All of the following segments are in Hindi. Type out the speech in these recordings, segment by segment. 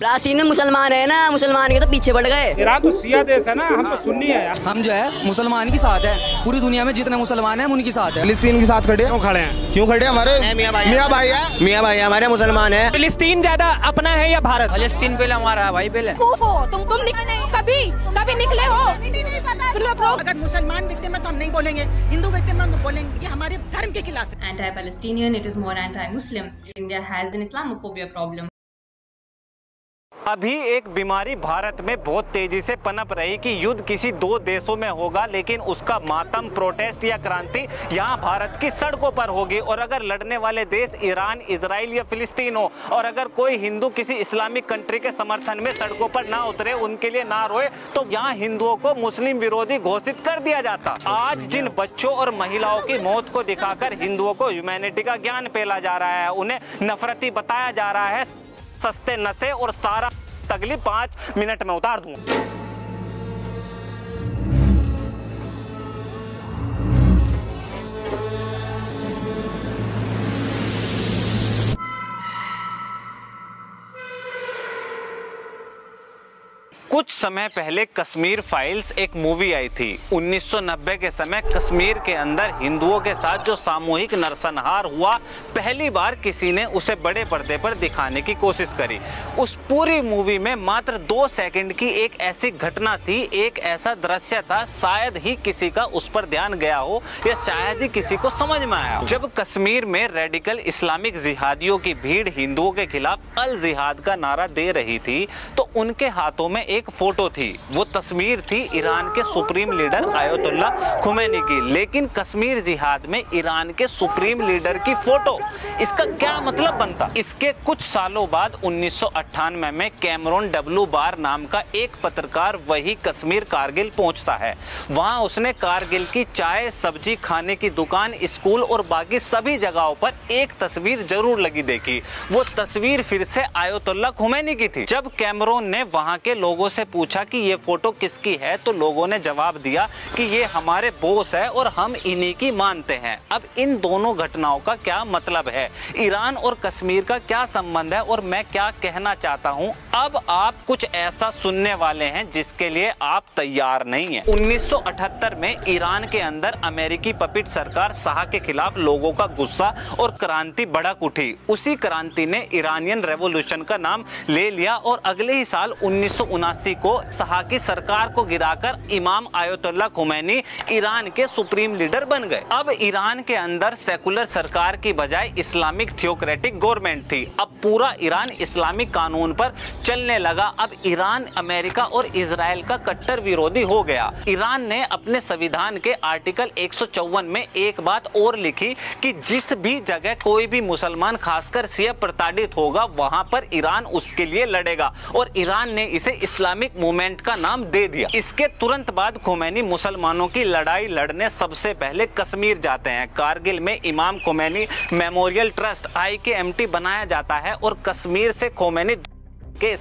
फलस्तीन में मुसलमान है ना, मुसलमान के तो पीछे बढ़ गए। ईरान तो शिया देश है ना, हम तो सुन्नी है यार। हम जो है मुसलमान के साथ है, पूरी दुनिया में जितने मुसलमान हैं उनके साथ है। फिलिस्तीन के साथ खड़े हैं। क्यों खड़े हैं? हमारे मियाँ भाई हमारे मुसलमान हैं। फिलिस्तीन ज्यादा अपना है या भारत? फिलिस्तीन पहले हमारा है भाई, पहले तुम कभी निकले हो? अगर मुसलमान विक्टिम है तो हम नहीं बोलेंगे, हिंदू विक्टिम है हम बोलेंगे, ये हमारे धर्म के खिलाफ है। Anti-Palestinian, it is more anti-Muslim. India has an Islamophobia problem. अभी एक बीमारी भारत में बहुत तेजी से पनप रही कि युद्ध किसी दो देशों में होगा, लेकिन उसका मातम, प्रोटेस्ट या क्रांति यहाँ भारत की सड़कों पर होगी। और अगर लड़ने वाले देश ईरान, इजराइल या फिलिस्तीन हो, और अगर कोई हिंदू किसी इस्लामिक कंट्री के समर्थन में सड़कों पर ना उतरे, उनके लिए ना रोए, तो यहाँ हिंदुओं को मुस्लिम विरोधी घोषित कर दिया जाता। आज जिन बच्चों और महिलाओं की मौत को दिखाकर हिंदुओं को ह्यूमैनिटी का ज्ञान पेला जा रहा है, उन्हें नफरती बताया जा रहा है, सस्ते नशे और सारा तकलीफ 5 मिनट में उतार दूं। कुछ समय पहले कश्मीर फाइल्स एक मूवी आई थी। 1990 के समय कश्मीर के अंदर हिंदुओं के साथ जो सामूहिक नरसंहार हुआ, पहली बार किसी ने उसे बड़े पर्दे पर दिखाने की कोशिश करी। उस पूरी मूवी में मात्र 2 सेकंड की एक ऐसी घटना थी, एक ऐसा दृश्य था, शायद ही किसी का उस पर ध्यान गया हो या शायद ही किसी को समझ में आया। जब कश्मीर में रेडिकल इस्लामिक जिहादियों की भीड़ हिंदुओं के खिलाफ अल जिहाद का नारा दे रही थी, तो उनके हाथों में एक फोटो थी। वो तस्वीर थी ईरान के सुप्रीम लीडर आयतुल्ला खुमैनी की। लेकिन कश्मीर जिहाद में ईरान के सुप्रीम लीडर की फोटो, इसका क्या मतलब बनता? इसके कुछ सालों बाद 1998 में कैमरून डब्लू बार नाम का एक पत्रकार वही कश्मीर कारगिल पहुंचता है। वहां उसने कारगिल की चाय, सब्जी, खाने की दुकान, स्कूल और बाकी सभी जगहों पर एक तस्वीर जरूर लगी देखी। वो तस्वीर फिर से आयतुल्ला खुमैनी की थी। जब कैमरून ने वहां के लोगों से पूछा कि ये फोटो किसकी है, तो लोगों ने जवाब दिया कि ये हमारे बॉस है और हम इन्हीं की मानते हैं। अब इन दोनों घटनाओं का क्या मतलब है, ईरान और कश्मीर का क्या संबंध है, और मैं क्या कहना चाहता हूं, अब आप कुछ ऐसा सुनने वाले हैं जिसके लिए आप तैयार नहीं हैं। 1978 में ईरान के अंदर अमेरिकी पपिट सरकार शाह के खिलाफ लोगों का गुस्सा और क्रांति भड़क उठी। उसी क्रांति ने ईरानियन रेवोल्यूशन का नाम ले लिया और अगले ही साल 1979 को शाह की सरकार को गिराकर इमाम आयतुल्ला खुमैनी ईरान के सुप्रीम लीडर बन गए। अब ईरान के अंदर सेकुलर सरकार की बजाय इस्लामिक थियोक्रेटिक गवर्नमेंट थी। अब पूरा ईरान इस्लामिक कानून पर चलने लगा। अब ईरान अमेरिका और इजराइल का कट्टर विरोधी हो गया। ईरान ने अपने संविधान के आर्टिकल 154 में एक बात और लिखी कि जिस भी जगह कोई भी मुसलमान खासकर शिया प्रताड़ित होगा, वहां पर ईरान उसके लिए लड़ेगा, और ईरान ने इसे इस्लामिक मूवमेंट का नाम दे दिया। इसके तुरंत बाद खुमैनी मुसलमानों की लड़ाई लड़ने सबसे पहले कश्मीर जाते हैं। कारगिल में इमाम खुमैनी मेमोरियल ट्रस्ट IKMT बनाया जाता है और कश्मीर से खुमैनी के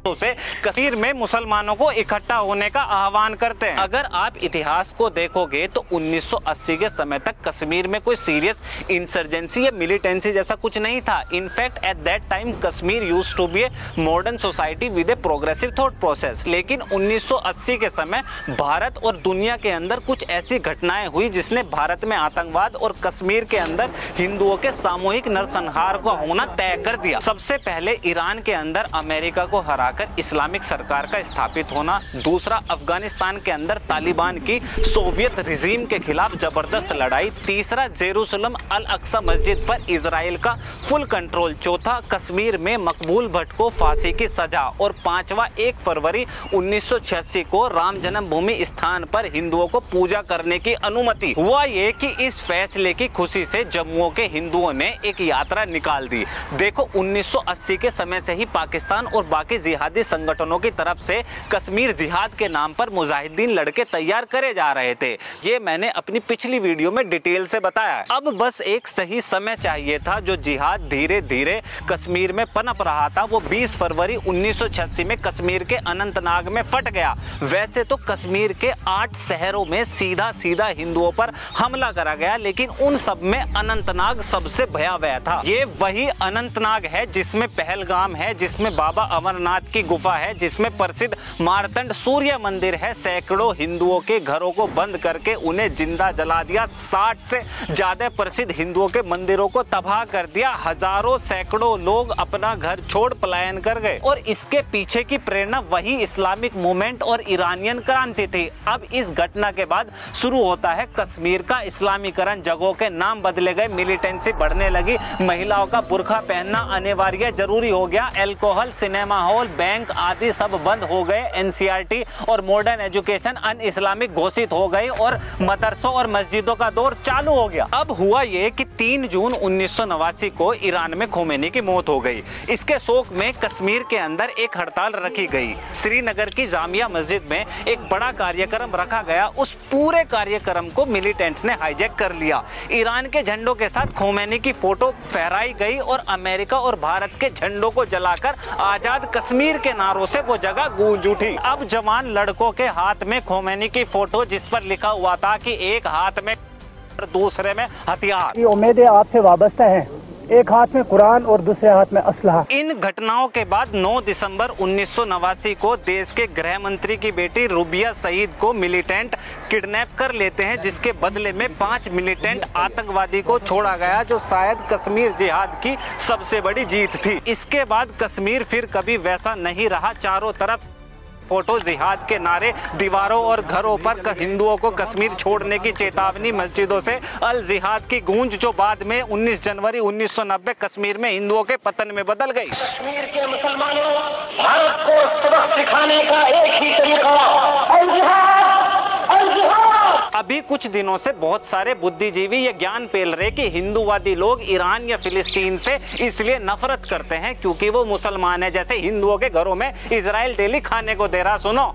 से कश्मीर में मुसलमानों को इकट्ठा होने का आह्वान करते हैं। अगर आप इतिहास को देखोगे तो 1980 के समय तक कश्मीर में कोई सीरियस इंसर्जेंसी या मिलिटेंसी जैसा कुछ नहीं था। In fact at that time Kashmir used to be a modern society with a progressive thought process. लेकिन 1980 के समय भारत और दुनिया के अंदर कुछ ऐसी घटनाएं हुई जिसने भारत में आतंकवाद और कश्मीर के अंदर हिंदुओं के सामूहिक नरसंहार को होना तय कर दिया। सबसे पहले ईरान के अंदर अमेरिका को हरा इस्लामिक सरकार का स्थापित होना, दूसरा अफगानिस्तान के अंदर तालिबान की सोवियत रिजीम के खिलाफ जबरदस्त लड़ाई, तीसरा जेरूसलम अल अक्सा मस्जिद पर इजराइल का फुल कंट्रोल, चौथा कश्मीर में मकबूल भट्ट को फांसी की सजा, और पांचवा 1 फरवरी 1986 को राम जन्मभूमि स्थान पर हिंदुओं को पूजा करने की अनुमति। हुआ ये कि इस फैसले की खुशी से जम्मू के हिंदुओं ने एक यात्रा निकाल दी। देखो 1980 के समय से ही पाकिस्तान और बाकी जिहादी संगठनों की तरफ से कश्मीर जिहाद के नाम पर मुजाहिदीन लड़के तैयार करे जा रहे थे। ये मैंने अपनी पिछली वीडियो में डिटेल से बताया है। अब बस एक सही समय चाहिए था। जो जिहाद धीरे धीरे कश्मीर में पनप रहा था वो 20 फरवरी 1986 में कश्मीर के अनंतनाग में फट गया। वैसे तो कश्मीर के 8 शहरों में सीधा सीधा हिंदुओं पर हमला करा गया, लेकिन उन सब में अनंतनाग सबसे भयावह था। ये वही अनंतनाग है जिसमें पहलगाम है, जिसमें बाबा अमरनाथ की गुफा है, जिसमें प्रसिद्ध मारतंड सूर्य मंदिर है। सैकड़ों हिंदुओं के घरों को बंद करके उन्हें जिंदा जला दिया। 60 से ज्यादा प्रसिद्ध हिंदुओं के मंदिरों को तबाह कर दिया। हजारों सैकड़ों लोग अपना घर छोड़ पलायन कर गए और इसके पीछे की प्रेरणा वही इस्लामिक मूवमेंट और ईरानियन क्रांति थी। अब इस घटना के बाद शुरू होता है कश्मीर का इस्लामीकरण। जगहों के नाम बदले गए, मिलिटेंसी बढ़ने लगी, महिलाओं का बुर्का पहनना अनिवार्य जरूरी हो गया, अल्कोहल, सिनेमा हॉल, बैंक आदि सब बंद हो गए, एनसीईआरटी और मॉडर्न एजुकेशन अन इस्लामिक घोषित हो गई और मदरसों और मस्जिदों का दौर चालू हो गया। अब हुआ ये कि 3 जून 1989 को ईरान में खोमेनी की मौत हो गई। इसके शोक में कश्मीर के अंदर एक हड़ताल रखी गई। श्रीनगर की जामिया मस्जिद में एक बड़ा कार्यक्रम रखा गया। उस पूरे कार्यक्रम को मिलिटेंट्स ने हाईजैक कर लिया। ईरान के झंडों के साथ खोमेनी की फोटो फहराई गई और अमेरिका और भारत के झंडों को जलाकर आजाद कश्मीर के नारों से वो जगह गूंज उठी। अब जवान लड़कों के हाथ में खोमेनी की फोटो जिस पर लिखा हुआ था कि एक हाथ में और दूसरे में हथियार। ये उम्मीदें आपसे वाबस्ता हैं, एक हाथ में कुरान और दूसरे हाथ में असलहा। इन घटनाओं के बाद 9 दिसंबर 1989 को देश के गृह मंत्री की बेटी रुबिया सईद को मिलिटेंट किडनैप कर लेते हैं, जिसके बदले में 5 मिलिटेंट आतंकवादी को छोड़ा गया, जो शायद कश्मीर जिहाद की सबसे बड़ी जीत थी। इसके बाद कश्मीर फिर कभी वैसा नहीं रहा। चारों तरफ फोटो जिहाद के नारे, दीवारों और घरों पर हिंदुओं को कश्मीर छोड़ने की चेतावनी, मस्जिदों से अल जिहाद की गूंज, जो बाद में 19 जनवरी 1990 कश्मीर में हिंदुओं के पतन में बदल गई। कश्मीर के मुसलमानों, भारत को सबक सिखाने का एक ही तरीका, अल जिहाद, अल जिहाद। अभी कुछ दिनों से बहुत सारे बुद्धिजीवी ये ज्ञान पेल रहे कि हिंदूवादी लोग ईरान या फिलिस्तीन से इसलिए नफरत करते हैं क्योंकि वो मुसलमान है, जैसे हिंदुओं के घरों में इजराइल डेली खाने को दे रहा। सुनो,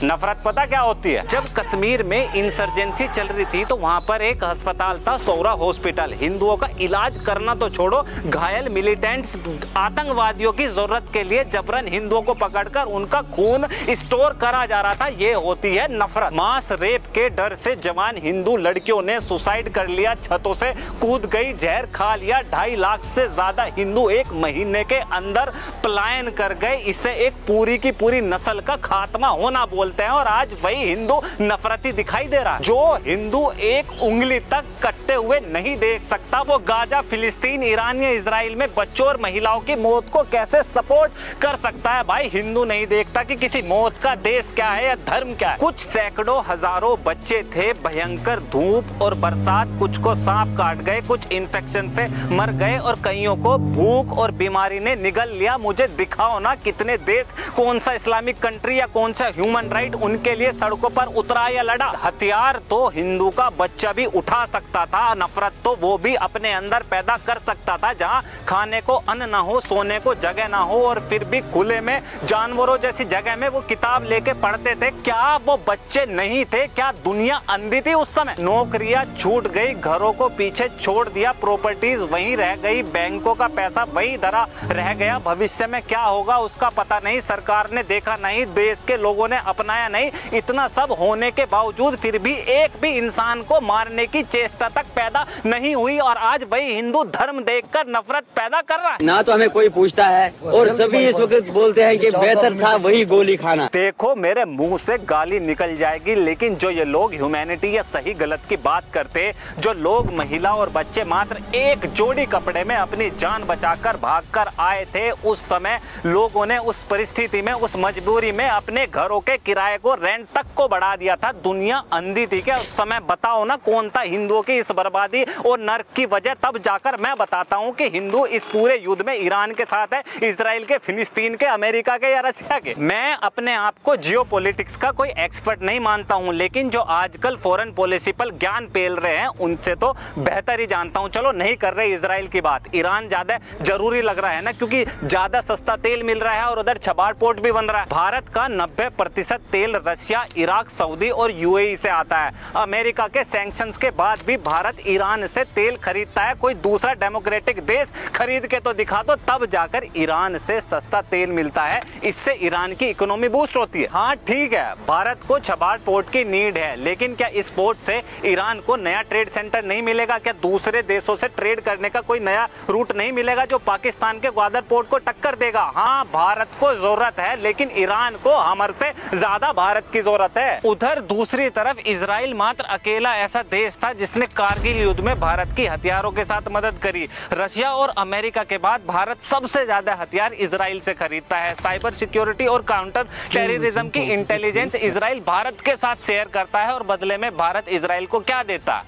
नफरत पता क्या होती है? जब कश्मीर में इंसर्जेंसी चल रही थी तो वहां पर एक अस्पताल था, सौरा हॉस्पिटल। हिंदुओं का इलाज करना तो छोड़ो, घायल मिलिटेंट्स आतंकवादियों की जरूरत के लिए जबरन हिंदुओं को पकड़कर उनका खून स्टोर करा जा रहा था। ये होती है नफरत। मास रेप के डर से जवान हिंदू लड़कियों ने सुसाइड कर लिया, छतों से कूद गई, जहर खा लिया। 2.5 लाख से ज्यादा हिंदू 1 महीने के अंदर पलायन कर गए। इससे एक पूरी की पूरी नस्ल का खात्मा होना बोलते हैं और आज वही हिंदू नफरती दिखाई दे रहा है। जो हिंदू एक उंगली तक कटते हुए नहीं देख सकता, वो गाजा, फिलिस्तीन, ईरान या इजराइल में बच्चों और महिलाओं की मौत को कैसे सपोर्ट कर सकता है? भाई, हिंदू नहीं देखता कि किसी मौत का देश क्या है या धर्म क्या है। कुछ सैकड़ों हजारों बच्चे थे, भयंकर धूप और बरसात, कुछ को सांप काट गए, कुछ इन्फेक्शन से मर गए और कईयों को भूख और बीमारी ने निगल लिया। मुझे दिखाओ ना कितने देश, कौन सा इस्लामिक कंट्री या कौन सा ह्यूमन राइट उनके लिए सड़कों पर उतरा या लड़ा। हथियार तो हिंदू का बच्चा भी उठा सकता था, नफरत तो वो भी अपने अंदर पैदा कर सकता था। जहां खाने को अन्न ना हो, सोने को जगह ना हो और फिर भी खुले में जानवरों जैसी जगह में वो किताब लेके पढ़ते थे। क्या वो बच्चे नहीं थे? क्या दुनिया अंधी थी उस समय? नौकरियां छूट गई, घरों को पीछे छोड़ दिया, प्रॉपर्टीज वहीं रह गई, बैंकों का पैसा वहीं धरा रह गया। भविष्य में क्या होगा उसका पता नहीं, सरकार ने देखा नहीं, देश के लोगों ने अपनाया नहीं। इतना सब होने के बावजूद फिर भी एक भी इंसान को मारने की चेष्टा तक पैदा नहीं हुई और आज वही हिंदू धर्म देखकर नफरत पैदा कर रहा है। ना तो हमें कोई पूछता है और सभी इस वक्त बोलते हैं कि बेहतर था वही गोली खाना। देखो, मेरे मुंह से गाली निकल जाएगी, लेकिन जो ये लोग ह्यूमैनिटी या सही गलत की बात करते, जो लोग महिला और बच्चे मात्र एक जोड़ी कपड़े में अपनी जान बचाकर भागकर आए थे, उस समय लोगों ने उस परिस्थिति में, उस मजबूरी में अपने घरों के किराए को, रेंट तक को बढ़ा दिया था। दुनिया अंधी थी क्या उस समय? बताओ ना कौन था हिंदुओं की इस बर्बादी और नर्क की वजह? तब जाकर मैं बताता हूं कि हिंदू इस पूरे युद्ध में ईरान के साथ है, इजराइल के, फिलिस्तीन के, अमेरिका के या रशिया के। मैं अपने आप को जियोपॉलिटिक्स का कोई एक्सपर्ट नहीं मानता हूं, लेकिन जो आजकल फॉरेन पॉलिसी पर ज्ञान पेल रहे हैं उनसे तो बेहतर ही जानता हूं। चलो नहीं कर रहे इजराइल की बात, ईरान ज्यादा जरूरी लग रहा है ना, क्योंकि ज्यादा सस्ता तेल मिल रहा है और उधर छबाड़ पोर्ट भी बन रहा है। भारत का 90% तेल रशिया, इराक, सऊदी और यूएई से आता है। अमेरिका के सैंक्शंस के बाद भी भारत ईरान से तेल खरीदता है। कोई दूसरा डेमोक्रेटिक देश खरीद के तो दिखा दो, तब जाकर ईरान से सस्ता तेल मिलता है। इससे ईरान की इकोनॉमी बूस्ट होती है। हाँ ठीक है, भारत को छबाड़ पोर्ट की नीड है, लेकिन क्या इस पोर्ट से ईरान को नया ट्रेड सेंटर नहीं मिलेगा? क्या दूसरे देशों से ट्रेड करने का कोई नया रूट नहीं मिलेगा जो पाकिस्तान के ग्वादर पोर्ट को टक्कर देगा? हाँ, भारत को जरूरत है, लेकिन ईरान को हमसे ज्यादा भारत की जरूरत है। उधर दूसरी तरफ इजराइल मात्र अकेला ऐसा देश था जिसने कारगिल युद्ध में भारत की हथियारों के साथ मदद करी। रशिया और अमेरिका के बाद भारत सबसे ज्यादा हथियार इजराइल से खरीदता है। साइबर सिक्योरिटी और काउंटर टेररिज्म की इंटेलिजेंस इजराइल भारत के साथ शेयर करता है, और बदले में भारत इजराइल को क्या देता?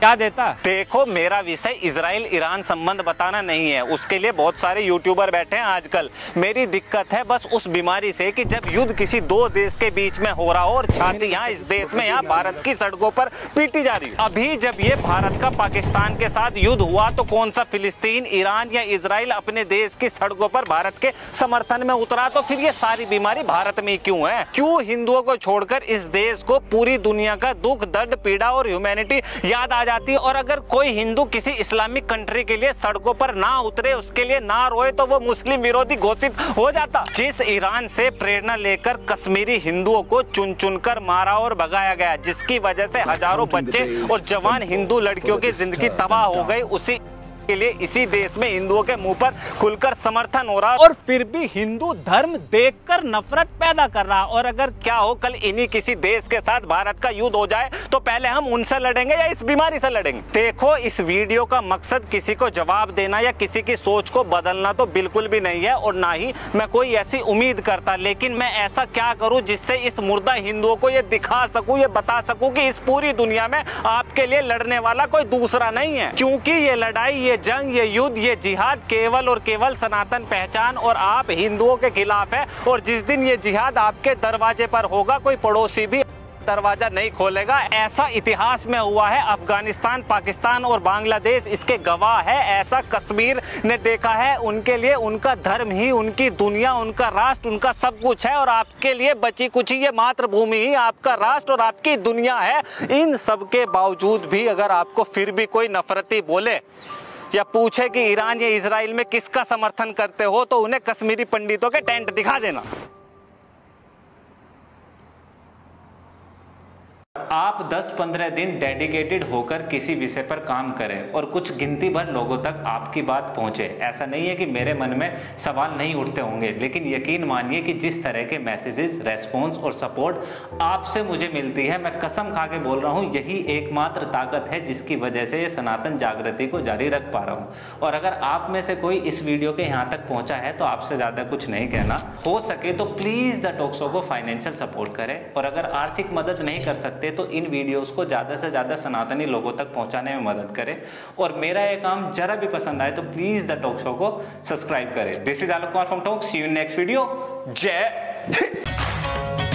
देखो, मेरा विषय इजराइल ईरान संबंध बताना नहीं है, उसके लिए बहुत सारे यूट्यूबर बैठे हैं आजकल। मेरी दिक्कत है बस उस बीमारी से कि जब युद्ध किसी दो देश के बीच में हो रहा हो और छाती यहाँ इस देश में, यहाँ भारत की सड़कों पर पीटी जा रही है। अभी जब ये भारत का पाकिस्तान के साथ युद्ध हुआ तो कौन सा फिलिस्तीन, ईरान या इजराइल अपने देश की सड़कों पर भारत के समर्थन में उतरा? तो फिर ये सारी बीमारी भारत में क्यों है? क्यों हिंदुओं को छोड़कर इस देश को पूरी दुनिया का दुख, दर्द, पीड़ा और ह्यूमैनिटी याद आ जाती है? और अगर कोई हिंदू किसी इस्लामिक कंट्री के लिए सड़कों पर ना उतरे, उसके लिए ना रोए, तो वो मुस्लिम विरोधी घोषित हो जाता। जिस ईरान से प्रेरणा लेकर कश्मीरी हिंदुओं को चुन चुनकर मारा और भगाया गया, जिसकी वजह से हजारों बच्चे और जवान हिंदू लड़कियों की जिंदगी तबाह हो गई, उसी के लिए इसी देश में हिंदुओं के मुंह पर खुलकर समर्थन हो रहा, और फिर भी हिंदू धर्म देखकर नफरत पैदा कर रहा। और अगर क्या हो, कल इन्हीं किसी देश के साथ भारत का युद्ध हो जाए तो पहले हम उनसे लड़ेंगे या इस बीमारी से लड़ेंगे? देखो, इस वीडियो का मकसद किसी को जवाब देना या किसी की सोच को बदलना तो बिल्कुल भी नहीं है, और ना ही मैं कोई ऐसी उम्मीद करता। लेकिन मैं ऐसा क्या करूं जिससे इस मुर्दा हिंदुओं को ये दिखा सकूं, ये बता सकूं कि इस पूरी दुनिया में आपके लिए लड़ने वाला कोई दूसरा नहीं है। क्योंकि ये लड़ाई, ये जंग, ये युद्ध, ये जिहाद केवल और केवल सनातन पहचान और आप हिंदुओं के खिलाफ है। और जिस दिन ये जिहाद आपके दरवाजे पर होगा, कोई पड़ोसी भी दरवाजा नहीं खोलेगा। ऐसा इतिहास में हुआ है। अफगानिस्तान, पाकिस्तान और बांग्लादेश इसके गवाह है। ऐसा कश्मीर ने देखा है। उनके लिए उनका धर्म ही उनकी दुनिया, उनका राष्ट्र, उनका सब कुछ है, और आपके लिए बची कुछ ही ये मातृभूमि ही आपका राष्ट्र और आपकी दुनिया है। इन सब के बावजूद भी अगर आपको फिर भी कोई नफरती बोले या पूछे कि ईरान या इजराइल में किसका समर्थन करते हो, तो उन्हें कश्मीरी पंडितों के टेंट दिखा देना। आप 10-15 दिन डेडिकेटेड होकर किसी विषय पर काम करें और कुछ गिनती भर लोगों तक आपकी बात पहुंचे। ऐसा नहीं है कि मेरे मन में सवाल नहीं उठते होंगे, लेकिन यकीन मानिए कि जिस तरह के मैसेजेस, रेस्पॉन्स और सपोर्ट आपसे मुझे मिलती है, मैं कसम खा के बोल रहा हूं, यही एकमात्र ताकत है जिसकी वजह से ये सनातन जागृति को जारी रख पा रहा हूं। और अगर आप में से कोई इस वीडियो के यहाँ तक पहुंचा है तो आपसे ज्यादा कुछ नहीं कहना। हो सके तो प्लीज द टॉक शो को फाइनेंशियल सपोर्ट करें, और अगर आर्थिक मदद नहीं कर सकते तो इन वीडियोस को ज्यादा से ज्यादा सनातनी लोगों तक पहुंचाने में मदद करें। और मेरा ये काम जरा भी पसंद आए तो प्लीज द टॉक शो को सब्सक्राइब करें। This is Alok Kumar from talk. See you in next video. जय हिंद।